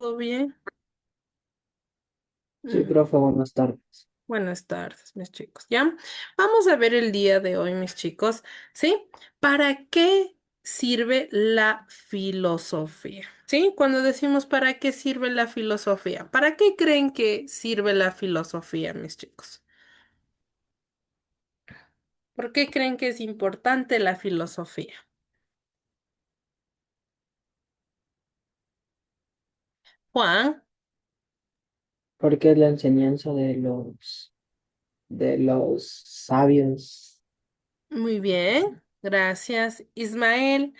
¿Todo bien? Sí, Mm, profe, buenas tardes. Buenas tardes, mis chicos. ¿Ya? Vamos a ver el día de hoy, mis chicos. ¿Sí? ¿Para qué sirve la filosofía? ¿Sí? Cuando decimos ¿para qué sirve la filosofía? ¿Para qué creen que sirve la filosofía, mis chicos? ¿Por qué creen que es importante la filosofía? Juan, Porque es la enseñanza de los sabios. muy bien. Gracias. Ismael,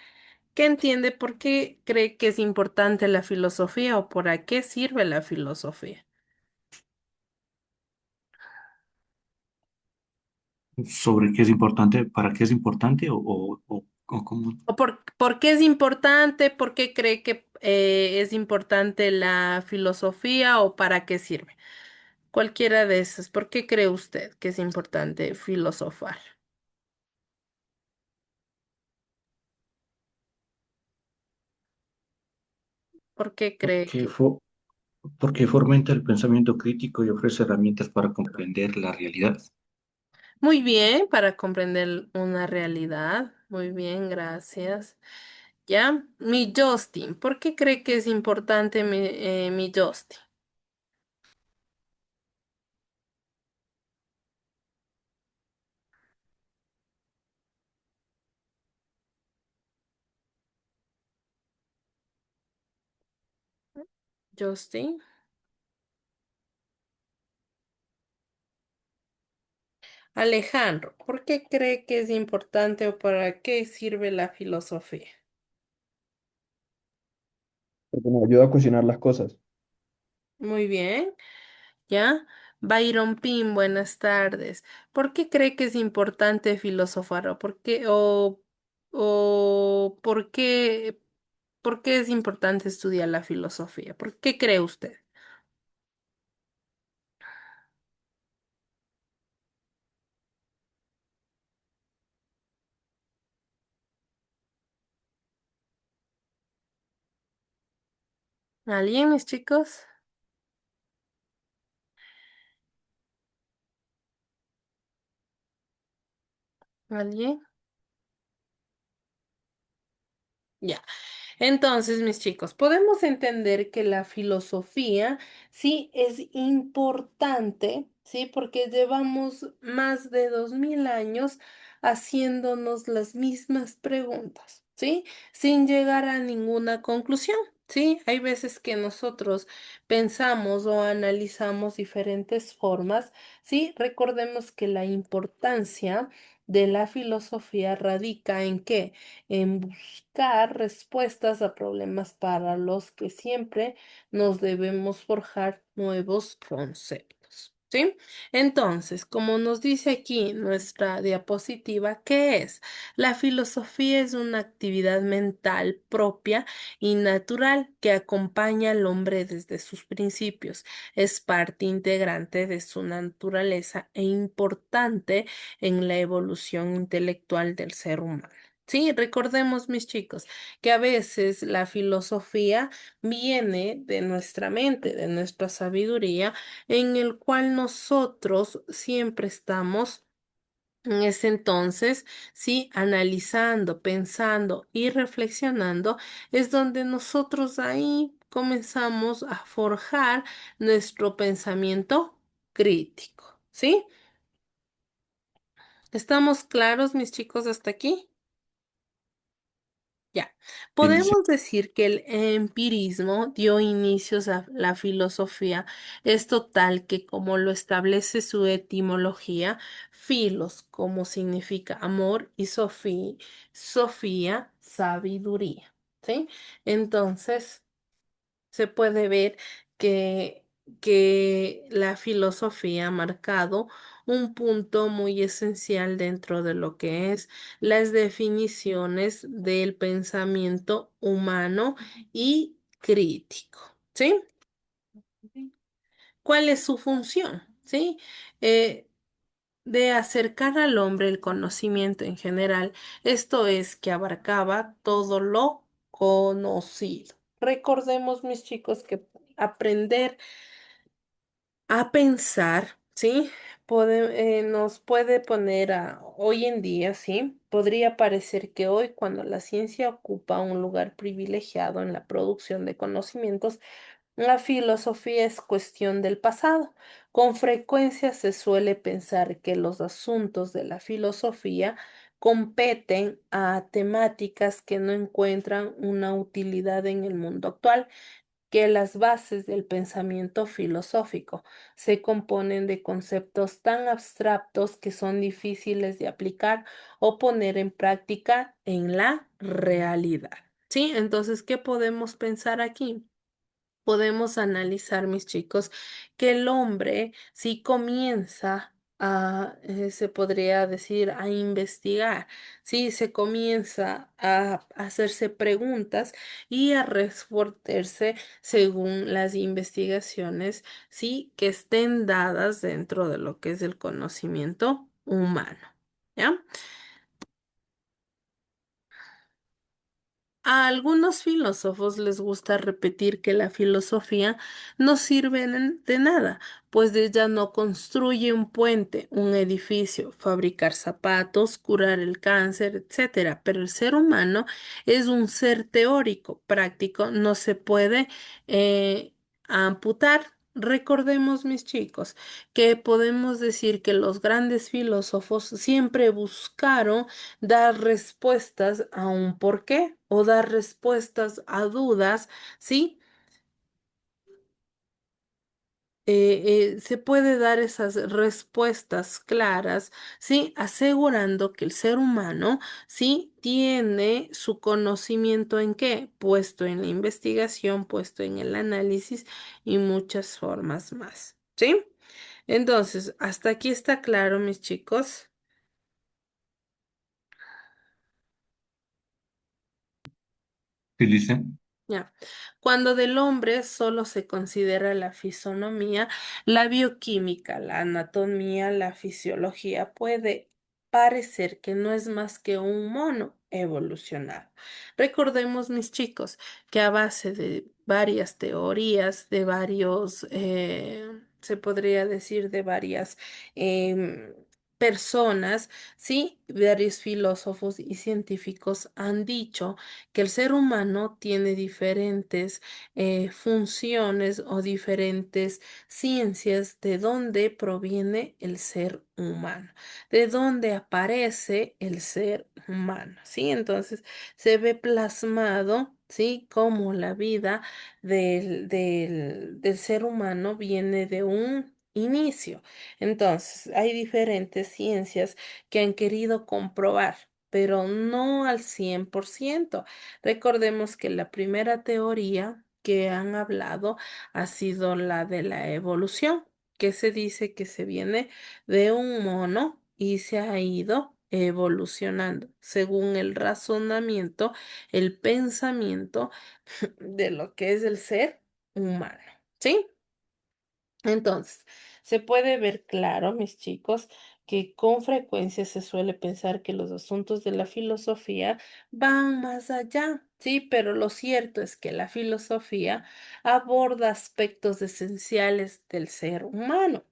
¿qué entiende por qué cree que es importante la filosofía o para qué sirve la filosofía? Sobre qué es importante, para qué es importante o cómo. ¿O por qué es importante? ¿Por qué cree que es importante la filosofía o para qué sirve? Cualquiera de esas. ¿Por qué cree usted que es importante filosofar? ¿Por qué cree Porque, que? porque fomenta el pensamiento crítico y ofrece herramientas para comprender la realidad. Muy bien, para comprender una realidad. Muy bien, gracias. ¿Ya? Mi Justin, ¿por qué cree que es importante mi Justin? Justin. Alejandro, ¿por qué cree que es importante o para qué sirve la filosofía? Porque nos ayuda a cuestionar las cosas. Muy bien, ¿ya? Byron Pin, buenas tardes. ¿Por qué cree que es importante filosofar o por qué es importante estudiar la filosofía? ¿Por qué cree usted? ¿Alguien, mis chicos? ¿Alguien? Ya. Entonces, mis chicos, podemos entender que la filosofía sí es importante, ¿sí? Porque llevamos más de 2000 años haciéndonos las mismas preguntas, ¿sí? Sin llegar a ninguna conclusión, ¿sí? Hay veces que nosotros pensamos o analizamos diferentes formas, ¿sí? Recordemos que la importancia de la filosofía radica en qué, en buscar respuestas a problemas para los que siempre nos debemos forjar nuevos conceptos. ¿Sí? Entonces, como nos dice aquí nuestra diapositiva, ¿qué es? La filosofía es una actividad mental propia y natural que acompaña al hombre desde sus principios. Es parte integrante de su naturaleza e importante en la evolución intelectual del ser humano. Sí, recordemos, mis chicos, que a veces la filosofía viene de nuestra mente, de nuestra sabiduría, en el cual nosotros siempre estamos en ese entonces, sí, analizando, pensando y reflexionando, es donde nosotros ahí comenzamos a forjar nuestro pensamiento crítico, ¿sí? ¿Estamos claros, mis chicos, hasta aquí? Ya, Sí, sí. podemos decir que el empirismo dio inicios a la filosofía. Es total que como lo establece su etimología, filos, como significa amor, y sofía, sabiduría. ¿Sí? Entonces, se puede ver que, que la filosofía ha marcado un punto muy esencial dentro de lo que es las definiciones del pensamiento humano y crítico. ¿Sí? ¿Cuál es su función? ¿Sí? Eh, de acercar al hombre el conocimiento en general, esto es que abarcaba todo lo conocido. Recordemos, mis chicos, que aprender a pensar, ¿sí? Nos puede poner a hoy en día, ¿sí? Podría parecer que hoy, cuando la ciencia ocupa un lugar privilegiado en la producción de conocimientos, la filosofía es cuestión del pasado. Con frecuencia se suele pensar que los asuntos de la filosofía competen a temáticas que no encuentran una utilidad en el mundo actual, que las bases del pensamiento filosófico se componen de conceptos tan abstractos que son difíciles de aplicar o poner en práctica en la realidad. ¿Sí? Entonces, ¿qué podemos pensar aquí? Podemos analizar, mis chicos, que el hombre sí comienza a, se podría decir, a investigar, sí, se comienza a hacerse preguntas y a responderse según las investigaciones, sí, que estén dadas dentro de lo que es el conocimiento humano. ¿Ya? A algunos filósofos les gusta repetir que la filosofía no sirve de nada, pues ella no construye un puente, un edificio, fabricar zapatos, curar el cáncer, etcétera. Pero el ser humano es un ser teórico, práctico, no se puede eh, amputar. Recordemos, mis chicos, que podemos decir que los grandes filósofos siempre buscaron dar respuestas a un por qué o dar respuestas a dudas, ¿sí? Se puede dar esas respuestas claras, ¿sí? Asegurando que el ser humano, ¿sí? Tiene su conocimiento en qué? Puesto en la investigación, puesto en el análisis y muchas formas más, ¿sí? Entonces, hasta aquí está claro, mis chicos. ¿Qué dice? Ya. Cuando del hombre solo se considera la fisonomía, la bioquímica, la anatomía, la fisiología, puede parecer que no es más que un mono evolucionado. Recordemos, mis chicos, que a base de varias teorías, de varios, se podría decir, de varias personas, sí, varios filósofos y científicos han dicho que el ser humano tiene diferentes funciones o diferentes ciencias de dónde proviene el ser humano, de dónde aparece el ser humano, ¿sí? Entonces se ve plasmado, ¿sí? Como la vida del ser humano viene de un inicio. Entonces, hay diferentes ciencias que han querido comprobar, pero no al 100%. Recordemos que la primera teoría que han hablado ha sido la de la evolución, que se dice que se viene de un mono y se ha ido evolucionando según el razonamiento, el pensamiento de lo que es el ser humano. ¿Sí? Entonces, se puede ver claro, mis chicos, que con frecuencia se suele pensar que los asuntos de la filosofía van más allá, sí, pero lo cierto es que la filosofía aborda aspectos esenciales del ser humano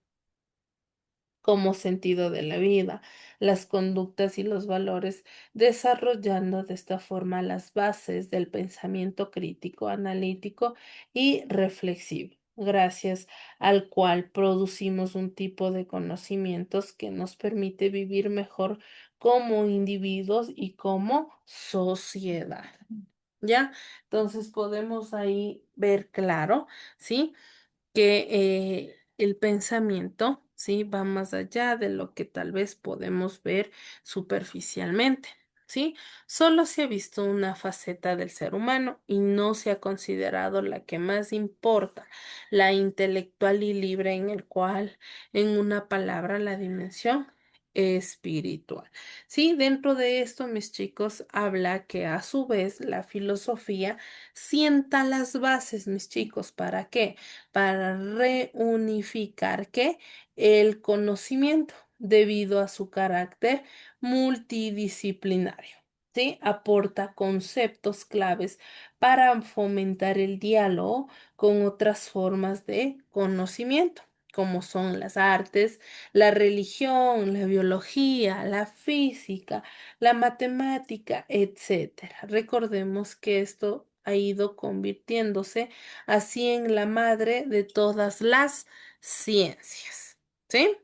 como sentido de la vida, las conductas y los valores, desarrollando de esta forma las bases del pensamiento crítico, analítico y reflexivo, gracias al cual producimos un tipo de conocimientos que nos permite vivir mejor como individuos y como sociedad. ¿Ya? Entonces podemos ahí ver claro, ¿sí? Que el pensamiento, ¿sí? Va más allá de lo que tal vez podemos ver superficialmente, ¿sí? Solo se ha visto una faceta del ser humano y no se ha considerado la que más importa, la intelectual y libre en el cual, en una palabra, la dimensión espiritual. Sí, dentro de esto, mis chicos, habla que a su vez la filosofía sienta las bases, mis chicos, ¿para qué? Para reunificar ¿qué? El conocimiento debido a su carácter multidisciplinario. ¿sí? Aporta conceptos claves para fomentar el diálogo con otras formas de conocimiento, como son las artes, la religión, la biología, la física, la matemática, etcétera. Recordemos que esto ha ido convirtiéndose así en la madre de todas las ciencias, ¿sí?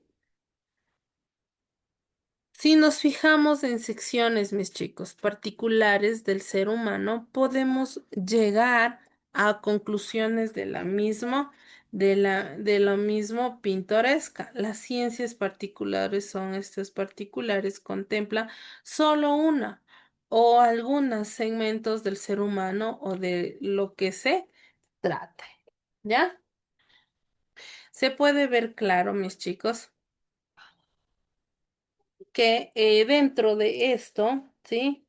Si nos fijamos en secciones, mis chicos, particulares del ser humano, podemos llegar a conclusiones de lo mismo pintoresca. Las ciencias particulares son estas particulares, contemplan solo una o algunos segmentos del ser humano o de lo que se trate. ¿Ya? Se puede ver claro, mis chicos, que dentro de esto, ¿sí?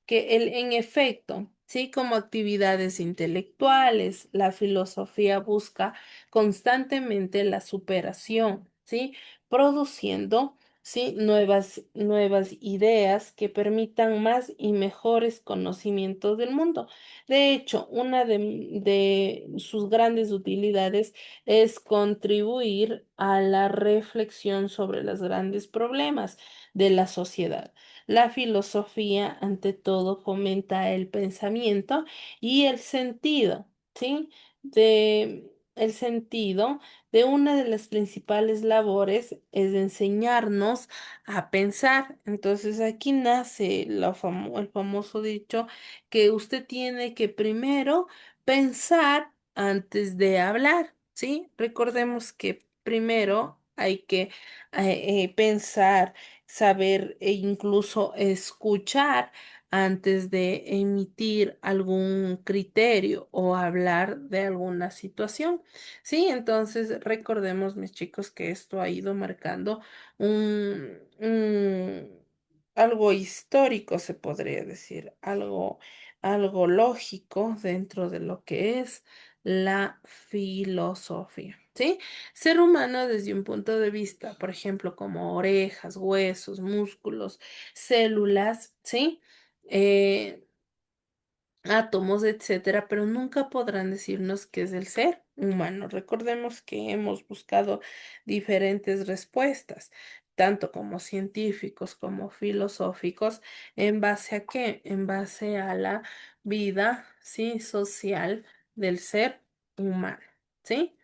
Que en efecto, sí, como actividades intelectuales, la filosofía busca constantemente la superación, sí, produciendo, sí, nuevas ideas que permitan más y mejores conocimientos del mundo. De hecho, una de sus grandes utilidades es contribuir a la reflexión sobre los grandes problemas de la sociedad. La filosofía, ante todo, fomenta el pensamiento y el sentido, ¿sí? El sentido de una de las principales labores es de enseñarnos a pensar. Entonces aquí nace el famoso dicho que usted tiene que primero pensar antes de hablar, ¿sí? Recordemos que primero hay que pensar, saber e incluso escuchar antes de emitir algún criterio o hablar de alguna situación. Sí, entonces recordemos, mis chicos, que esto ha ido marcando algo histórico, se podría decir, algo lógico dentro de lo que es la filosofía. ¿Sí? Ser humano desde un punto de vista, por ejemplo, como orejas, huesos, músculos, células, ¿sí? Eh, átomos, etcétera, pero nunca podrán decirnos qué es el ser humano. Recordemos que hemos buscado diferentes respuestas, tanto como científicos como filosóficos, ¿en base a qué? En base a la vida, ¿sí? Social del ser humano, ¿sí?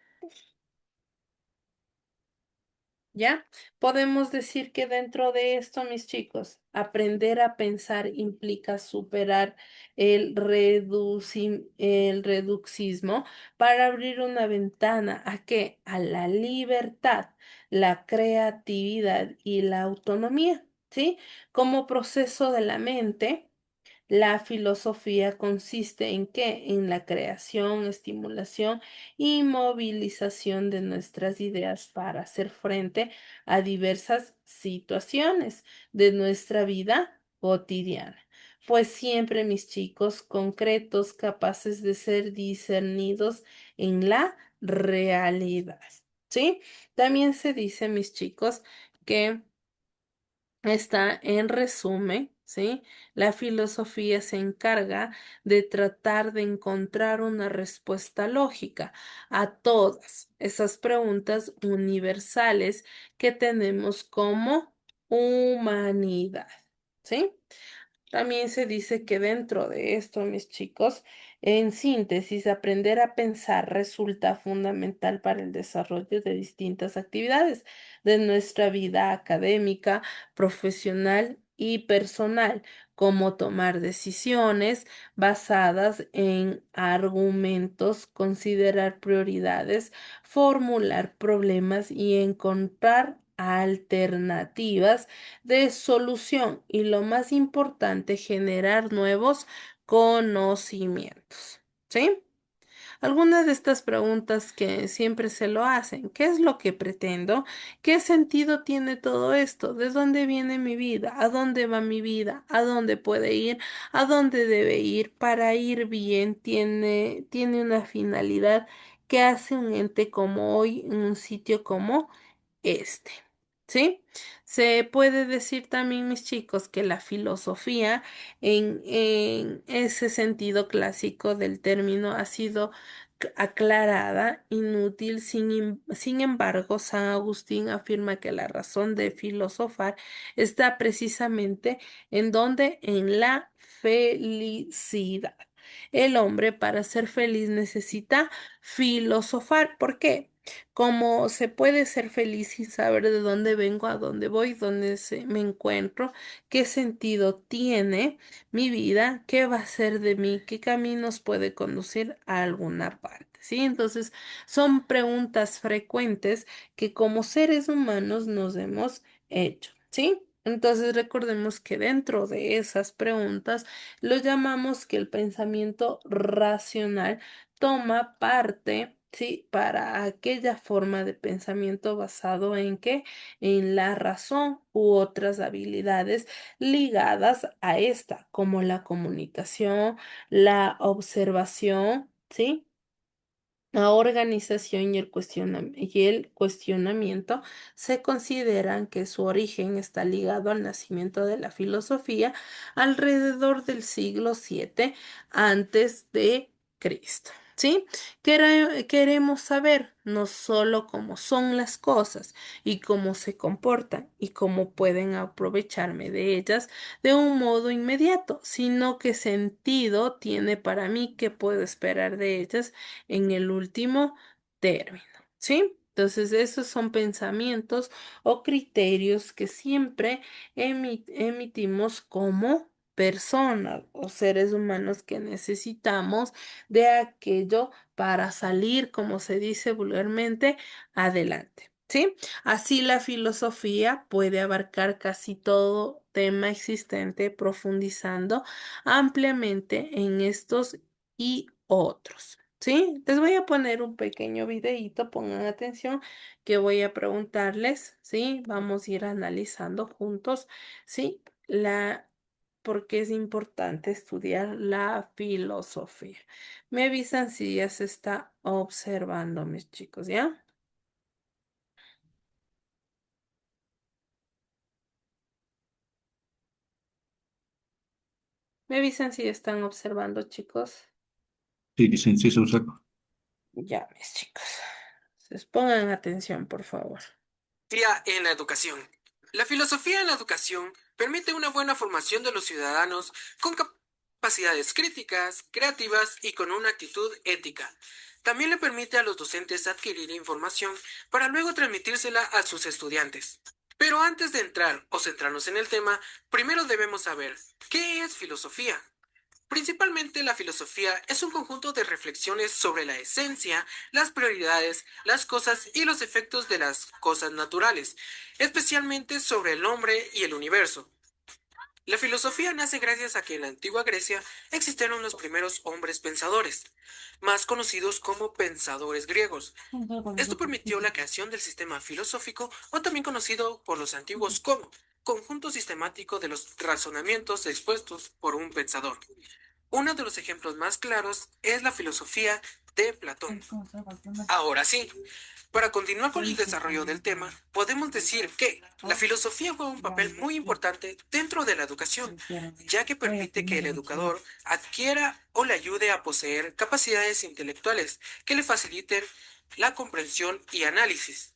¿Ya? Podemos decir que dentro de esto, mis chicos, aprender a pensar implica superar el reducismo para abrir una ventana ¿a qué? A la libertad, la creatividad y la autonomía, ¿sí? Como proceso de la mente. La filosofía consiste en qué? En la creación, estimulación y movilización de nuestras ideas para hacer frente a diversas situaciones de nuestra vida cotidiana. Pues siempre, mis chicos, concretos, capaces de ser discernidos en la realidad. ¿Sí? También se dice, mis chicos, que está en resumen, ¿sí? La filosofía se encarga de tratar de encontrar una respuesta lógica a todas esas preguntas universales que tenemos como humanidad, ¿sí? También se dice que dentro de esto, mis chicos, en síntesis, aprender a pensar resulta fundamental para el desarrollo de distintas actividades de nuestra vida académica, profesional y personal, como tomar decisiones basadas en argumentos, considerar prioridades, formular problemas y encontrar alternativas de solución y lo más importante, generar nuevos conocimientos. ¿Sí? Algunas de estas preguntas que siempre se lo hacen, ¿qué es lo que pretendo? ¿Qué sentido tiene todo esto? ¿De dónde viene mi vida? ¿A dónde va mi vida? ¿A dónde puede ir? ¿A dónde debe ir? Para ir bien tiene una finalidad que hace un ente como hoy en un sitio como este. ¿Sí? Se puede decir también, mis chicos, que la filosofía, en ese sentido clásico del término, ha sido aclarada, inútil. Sin embargo, San Agustín afirma que la razón de filosofar está precisamente en donde, en la felicidad. El hombre, para ser feliz, necesita filosofar. ¿Por qué? Como se puede ser feliz sin saber de dónde vengo, a dónde voy, me encuentro, qué sentido tiene mi vida, qué va a ser de mí, qué caminos puede conducir a alguna parte, ¿sí? Entonces, son preguntas frecuentes que como seres humanos nos hemos hecho, ¿sí? Entonces, recordemos que dentro de esas preguntas lo llamamos que el pensamiento racional toma parte, ¿sí? Para aquella forma de pensamiento basado en qué, en la razón u otras habilidades ligadas a esta, como la comunicación, la observación, ¿sí? La organización y el cuestionamiento se consideran que su origen está ligado al nacimiento de la filosofía alrededor del siglo VII antes de Cristo. ¿Sí? Queremos saber no solo cómo son las cosas y cómo se comportan y cómo pueden aprovecharme de ellas de un modo inmediato, sino qué sentido tiene para mí, qué puedo esperar de ellas en el último término, ¿sí? Entonces, esos son pensamientos o criterios que siempre emitimos como personas o seres humanos que necesitamos de aquello para salir, como se dice vulgarmente, adelante. ¿Sí? Así la filosofía puede abarcar casi todo tema existente, profundizando ampliamente en estos y otros. ¿Sí? Les voy a poner un pequeño videíto, pongan atención, que voy a preguntarles, ¿sí? Vamos a ir analizando juntos, ¿sí? Porque es importante estudiar la filosofía. Me avisan si ya se está observando, mis chicos, ¿ya? Me avisan si están observando, chicos. Sí, licencia, se usa. Ya, mis chicos. Entonces, pongan atención, por favor. Filosofía en la educación. La filosofía en la educación permite una buena formación de los ciudadanos con capacidades críticas, creativas y con una actitud ética. También le permite a los docentes adquirir información para luego transmitírsela a sus estudiantes. Pero antes de entrar o centrarnos en el tema, primero debemos saber, ¿qué es filosofía? Principalmente la filosofía es un conjunto de reflexiones sobre la esencia, las prioridades, las cosas y los efectos de las cosas naturales, especialmente sobre el hombre y el universo. La filosofía nace gracias a que en la antigua Grecia existieron los primeros hombres pensadores, más conocidos como pensadores griegos. Esto permitió la creación del sistema filosófico, o también conocido por los antiguos como conjunto sistemático de los razonamientos expuestos por un pensador. Uno de los ejemplos más claros es la filosofía de Platón. Ahora sí, para continuar con el desarrollo del tema, podemos decir que la filosofía juega un papel muy importante dentro de la educación, ya que permite que el educador adquiera o le ayude a poseer capacidades intelectuales que le faciliten la comprensión y análisis.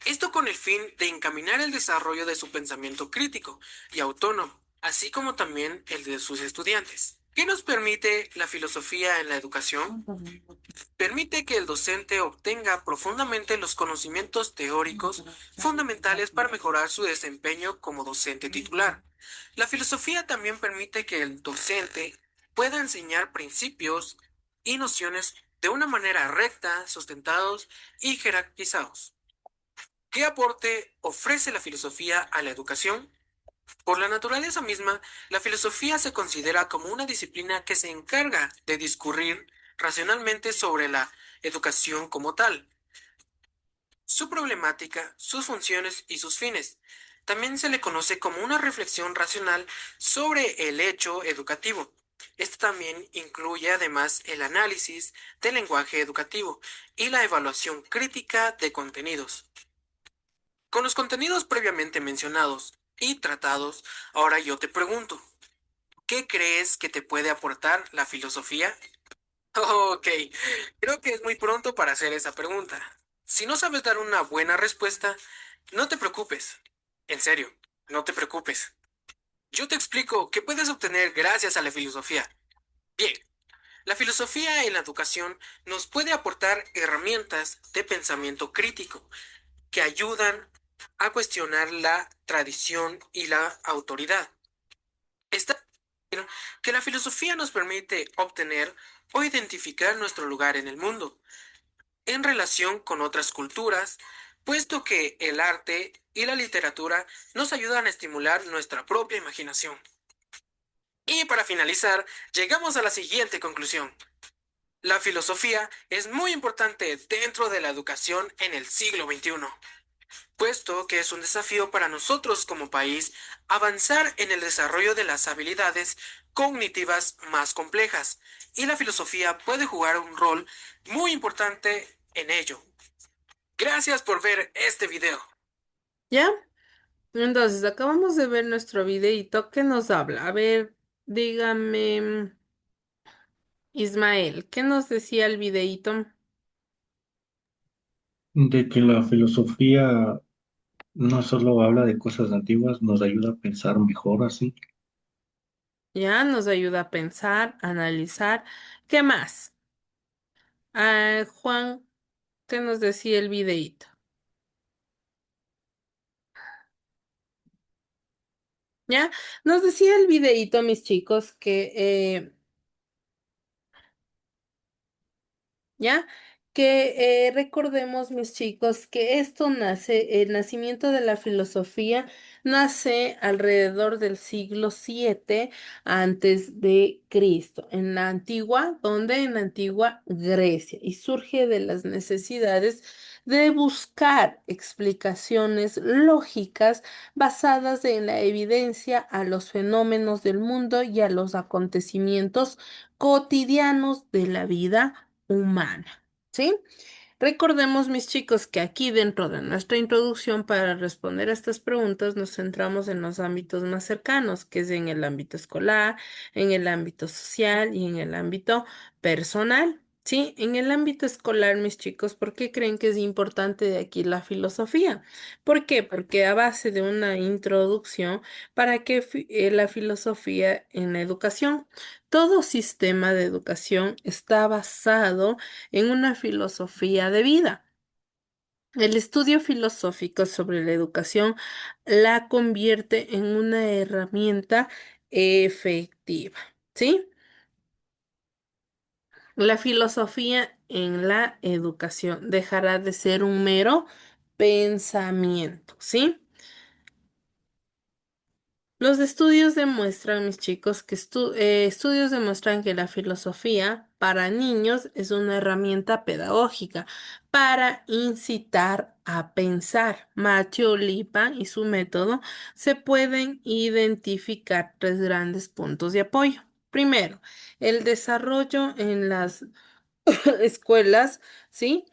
Esto con el fin de encaminar el desarrollo de su pensamiento crítico y autónomo, así como también el de sus estudiantes. ¿Qué nos permite la filosofía en la educación? Permite que el docente obtenga profundamente los conocimientos teóricos fundamentales para mejorar su desempeño como docente titular. La filosofía también permite que el docente pueda enseñar principios y nociones de una manera recta, sustentados y jerarquizados. ¿Qué aporte ofrece la filosofía a la educación? Por la naturaleza misma, la filosofía se considera como una disciplina que se encarga de discurrir racionalmente sobre la educación como tal, su problemática, sus funciones y sus fines. También se le conoce como una reflexión racional sobre el hecho educativo. Esto también incluye además el análisis del lenguaje educativo y la evaluación crítica de contenidos. Con los contenidos previamente mencionados y tratados, ahora yo te pregunto, ¿qué crees que te puede aportar la filosofía? Ok, creo que es muy pronto para hacer esa pregunta. Si no sabes dar una buena respuesta, no te preocupes. En serio, no te preocupes. Yo te explico qué puedes obtener gracias a la filosofía. Bien, la filosofía en la educación nos puede aportar herramientas de pensamiento crítico que ayudan a cuestionar la tradición y la autoridad. Está claro que la filosofía nos permite obtener o identificar nuestro lugar en el mundo en relación con otras culturas, puesto que el arte y la literatura nos ayudan a estimular nuestra propia imaginación. Y para finalizar, llegamos a la siguiente conclusión. La filosofía es muy importante dentro de la educación en el siglo XXI, puesto que es un desafío para nosotros como país avanzar en el desarrollo de las habilidades cognitivas más complejas, y la filosofía puede jugar un rol muy importante en ello. Gracias por ver este video. ¿Ya? Entonces, acabamos de ver nuestro videíto que nos habla. A ver, dígame, Ismael, ¿qué nos decía el videíto? De que la filosofía no solo habla de cosas antiguas, nos ayuda a pensar mejor así. Ya nos ayuda a pensar, a analizar. ¿Qué más? Ah, Juan, ¿qué nos decía el videíto? ¿Ya? Nos decía el videíto, mis chicos, que ¿ya? Que recordemos, mis chicos, que esto nace, el nacimiento de la filosofía nace alrededor del siglo VII antes de Cristo, en la antigua, donde en la antigua Grecia, y surge de las necesidades de buscar explicaciones lógicas basadas en la evidencia a los fenómenos del mundo y a los acontecimientos cotidianos de la vida humana, ¿sí? Recordemos, mis chicos, que aquí dentro de nuestra introducción para responder a estas preguntas nos centramos en los ámbitos más cercanos, que es en el ámbito escolar, en el ámbito social y en el ámbito personal. Sí, en el ámbito escolar, mis chicos, ¿por qué creen que es importante de aquí la filosofía? ¿Por qué? Porque a base de una introducción para que la filosofía en la educación, todo sistema de educación está basado en una filosofía de vida. El estudio filosófico sobre la educación la convierte en una herramienta efectiva, ¿sí? La filosofía en la educación dejará de ser un mero pensamiento, ¿sí? Los estudios demuestran, mis chicos, que estudios demuestran que la filosofía para niños es una herramienta pedagógica para incitar a pensar. Matthew Lipa y su método se pueden identificar tres grandes puntos de apoyo. Primero, el desarrollo en las escuelas, ¿sí?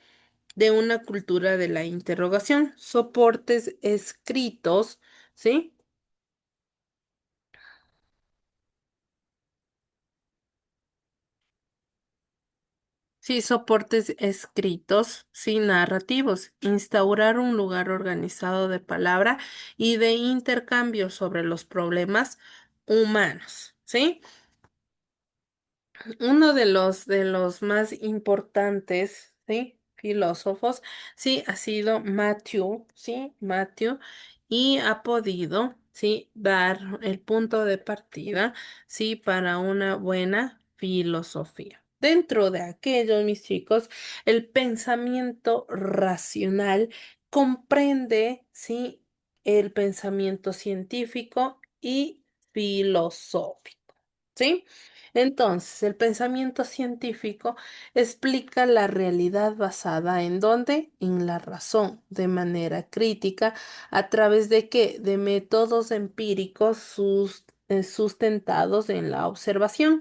De una cultura de la interrogación, soportes escritos, ¿sí? Sí, soportes escritos, sí, narrativos, instaurar un lugar organizado de palabra y de intercambio sobre los problemas humanos, ¿sí? Uno de los más importantes, ¿sí? Filósofos, sí, ha sido Matthew, ¿sí? Matthew, y ha podido, ¿sí? Dar el punto de partida, ¿sí? Para una buena filosofía. Dentro de aquello, mis chicos, el pensamiento racional comprende, ¿sí? El pensamiento científico y filosófico, ¿sí? Entonces, el pensamiento científico explica la realidad basada en dónde, en la razón, de manera crítica, a través de qué, de métodos empíricos sustentados en la observación.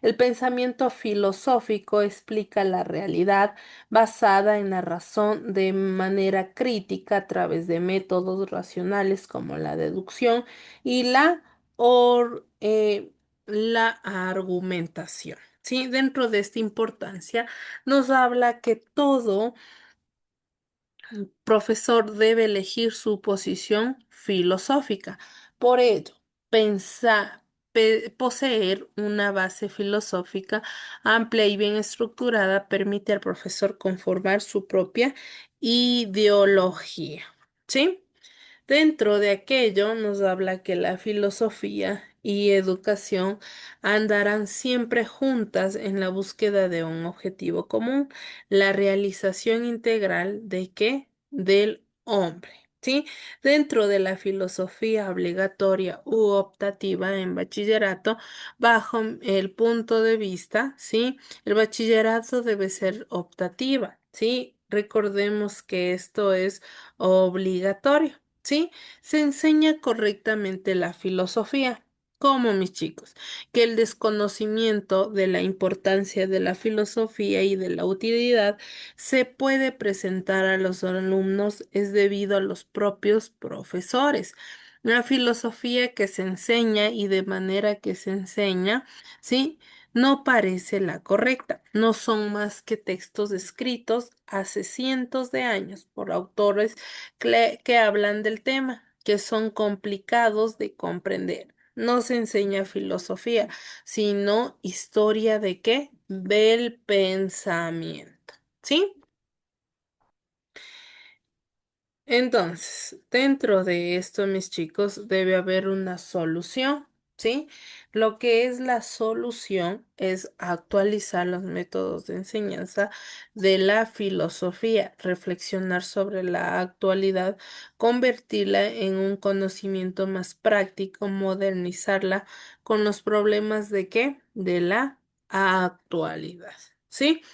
El pensamiento filosófico explica la realidad basada en la razón de manera crítica a través de métodos racionales como la deducción y la argumentación. ¿Sí? Dentro de esta importancia nos habla que todo profesor debe elegir su posición filosófica. Por ello, poseer una base filosófica amplia y bien estructurada permite al profesor conformar su propia ideología. ¿Sí? Dentro de aquello nos habla que la filosofía y educación andarán siempre juntas en la búsqueda de un objetivo común, la realización integral de qué? Del hombre. ¿Sí? Dentro de la filosofía obligatoria u optativa en bachillerato, bajo el punto de vista, ¿sí? El bachillerato debe ser optativa, ¿sí? Recordemos que esto es obligatorio. ¿Sí? Se enseña correctamente la filosofía. ¿Cómo, mis chicos? Que el desconocimiento de la importancia de la filosofía y de la utilidad se puede presentar a los alumnos es debido a los propios profesores. La filosofía que se enseña y de manera que se enseña, ¿sí? No parece la correcta. No son más que textos escritos hace cientos de años por autores que hablan del tema, que son complicados de comprender. No se enseña filosofía, sino historia de qué? Del pensamiento. ¿Sí? Entonces, dentro de esto, mis chicos, debe haber una solución, ¿sí? Lo que es la solución es actualizar los métodos de enseñanza de la filosofía, reflexionar sobre la actualidad, convertirla en un conocimiento más práctico, modernizarla con los problemas de qué? De la actualidad, ¿sí?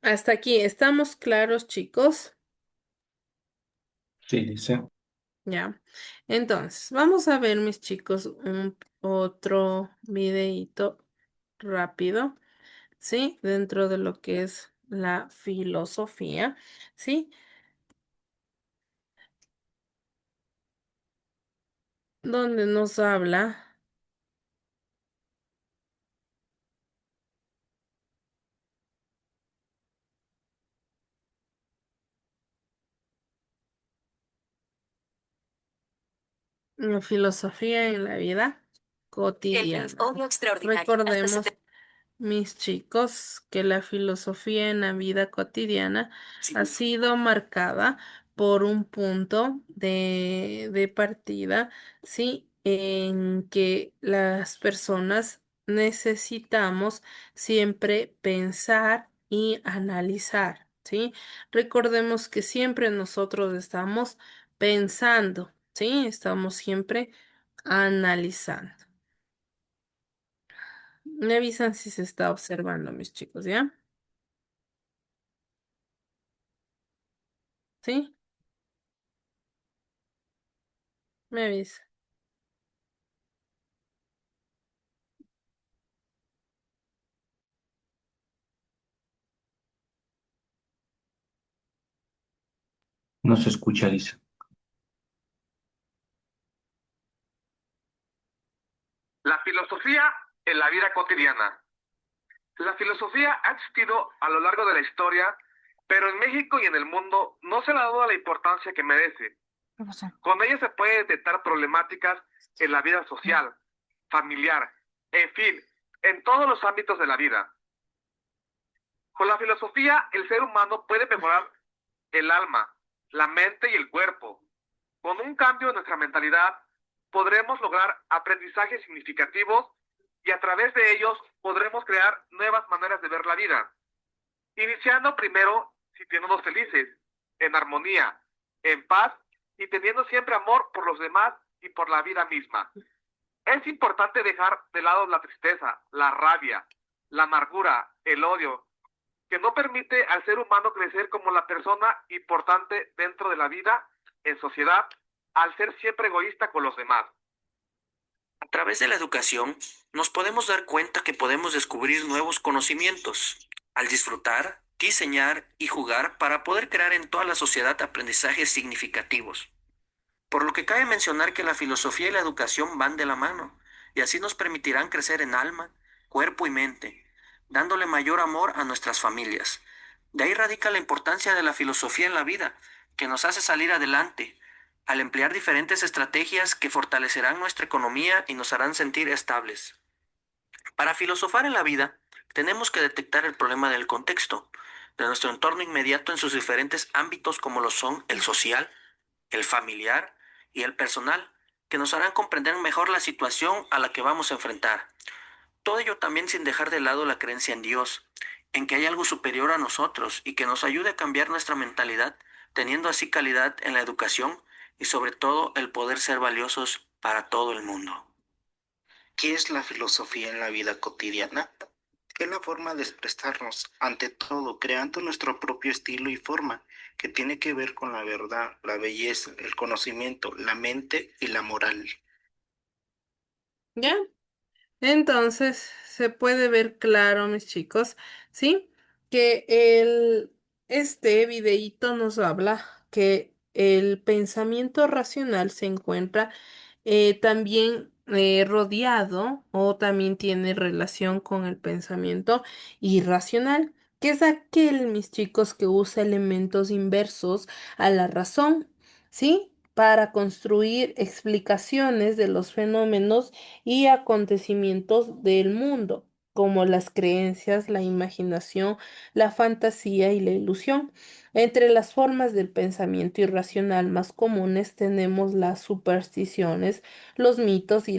Hasta aquí, ¿estamos claros, chicos? Sí, dice. Ya. Entonces, vamos a ver, mis chicos, un otro videíto rápido, ¿sí? Dentro de lo que es la filosofía, ¿sí? Donde nos habla la filosofía en la vida cotidiana. Recordemos, mis chicos, que la filosofía en la vida cotidiana ha sido marcada por un punto de partida, ¿sí? En que las personas necesitamos siempre pensar y analizar, ¿sí? Recordemos que siempre nosotros estamos pensando, ¿sí? Estamos siempre analizando. Me avisan si se está observando, mis chicos, ¿ya? ¿Sí? Me avisa. No se escucha, dice. La filosofía en la vida cotidiana. La filosofía ha existido a lo largo de la historia, pero en México y en el mundo no se le ha dado la importancia que merece. Con ella se puede detectar problemáticas en la vida social, familiar, en fin, en todos los ámbitos de la vida. Con la filosofía, el ser humano puede mejorar el alma, la mente y el cuerpo. Con un cambio en nuestra mentalidad, podremos lograr aprendizajes significativos y a través de ellos podremos crear nuevas maneras de ver la vida. Iniciando primero sintiéndonos felices, en armonía, en paz y teniendo siempre amor por los demás y por la vida misma. Es importante dejar de lado la tristeza, la rabia, la amargura, el odio, que no permite al ser humano crecer como la persona importante dentro de la vida, en sociedad, al ser siempre egoísta con los demás. A través de la educación, nos podemos dar cuenta que podemos descubrir nuevos conocimientos al disfrutar, diseñar y jugar para poder crear en toda la sociedad aprendizajes significativos. Por lo que cabe mencionar que la filosofía y la educación van de la mano, y así nos permitirán crecer en alma, cuerpo y mente, dándole mayor amor a nuestras familias. De ahí radica la importancia de la filosofía en la vida, que nos hace salir adelante, al emplear diferentes estrategias que fortalecerán nuestra economía y nos harán sentir estables. Para filosofar en la vida, tenemos que detectar el problema del contexto, de nuestro entorno inmediato en sus diferentes ámbitos como lo son el social, el familiar y el personal, que nos harán comprender mejor la situación a la que vamos a enfrentar. Todo ello también sin dejar de lado la creencia en Dios, en que hay algo superior a nosotros y que nos ayude a cambiar nuestra mentalidad, teniendo así calidad en la educación y sobre todo el poder ser valiosos para todo el mundo. ¿Qué es la filosofía en la vida cotidiana? Es la forma de expresarnos ante todo, creando nuestro propio estilo y forma, que tiene que ver con la verdad, la belleza, el conocimiento, la mente y la moral. ¿Ya? Entonces, se puede ver claro, mis chicos, ¿sí? Que este videíto nos habla que el pensamiento racional se encuentra también rodeado o también tiene relación con el pensamiento irracional, que es aquel, mis chicos, que usa elementos inversos a la razón, ¿sí? Para construir explicaciones de los fenómenos y acontecimientos del mundo, como las creencias, la imaginación, la fantasía y la ilusión. Entre las formas del pensamiento irracional más comunes tenemos las supersticiones, los mitos y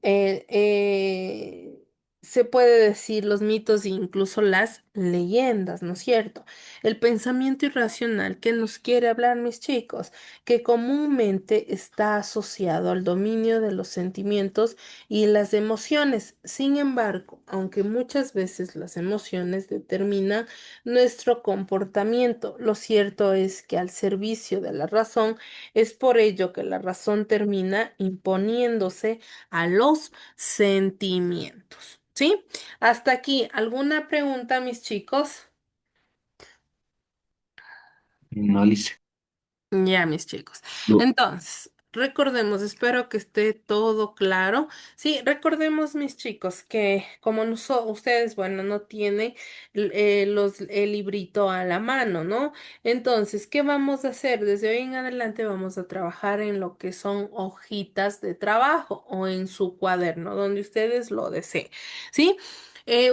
eh, eh, se puede decir los mitos e incluso las leyendas, ¿no es cierto? El pensamiento irracional que nos quiere hablar, mis chicos, que comúnmente está asociado al dominio de los sentimientos y las emociones. Sin embargo, aunque muchas veces las emociones determinan nuestro comportamiento, lo cierto es que al servicio de la razón, es por ello que la razón termina imponiéndose a los sentimientos. ¿Sí? Hasta aquí, ¿alguna pregunta, mis chicos? No, Alice. Ya, mis chicos. No. Entonces, recordemos, espero que esté todo claro. Sí, recordemos, mis chicos, que como ustedes, bueno, no tienen el librito a la mano, ¿no? Entonces, ¿qué vamos a hacer? Desde hoy en adelante vamos a trabajar en lo que son hojitas de trabajo o en su cuaderno, donde ustedes lo deseen, ¿sí?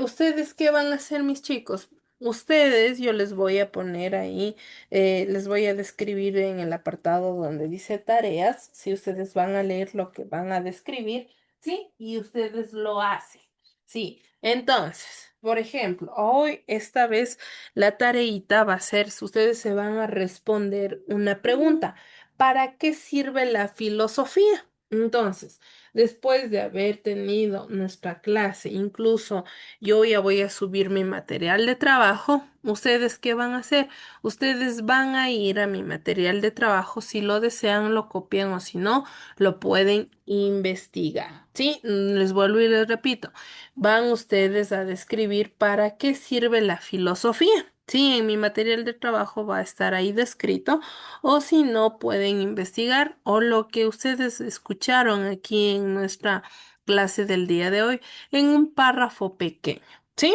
¿Ustedes qué van a hacer, mis chicos? Ustedes, yo les voy a poner ahí les voy a describir en el apartado donde dice tareas, si ustedes van a leer lo que van a describir, ¿sí? Y ustedes lo hacen, ¿sí? Entonces, por ejemplo, hoy, esta vez, la tareita va a ser, si ustedes se van a responder una pregunta, ¿para qué sirve la filosofía? Entonces, después de haber tenido nuestra clase, incluso yo ya voy a subir mi material de trabajo, ¿ustedes qué van a hacer? Ustedes van a ir a mi material de trabajo, si lo desean, lo copian o si no, lo pueden investigar. ¿Sí? Les vuelvo y les repito, van ustedes a describir para qué sirve la filosofía. Sí, en mi material de trabajo va a estar ahí descrito, o si no, pueden investigar o lo que ustedes escucharon aquí en nuestra clase del día de hoy en un párrafo pequeño. ¿Sí?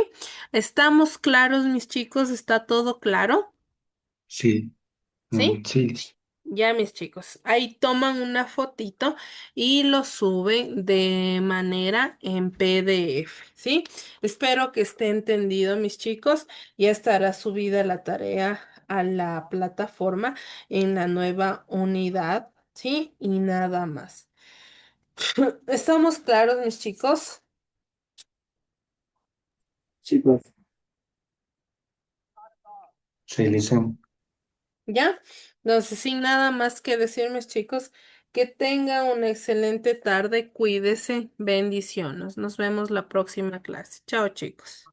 ¿Estamos claros, mis chicos? ¿Está todo claro? Sí, ¿Sí? sí, Liz. Ya, mis chicos, ahí toman una fotito y lo suben de manera en PDF, ¿sí? Espero que esté entendido, mis chicos. Ya estará subida la tarea a la plataforma en la nueva unidad, ¿sí? Y nada más. ¿Estamos claros, mis chicos? Sí, profe. Sí, Liz. ¿Ya? Entonces, sin nada más que decir, mis chicos, que tengan una excelente tarde, cuídese, bendiciones. Nos vemos la próxima clase. Chao, chicos.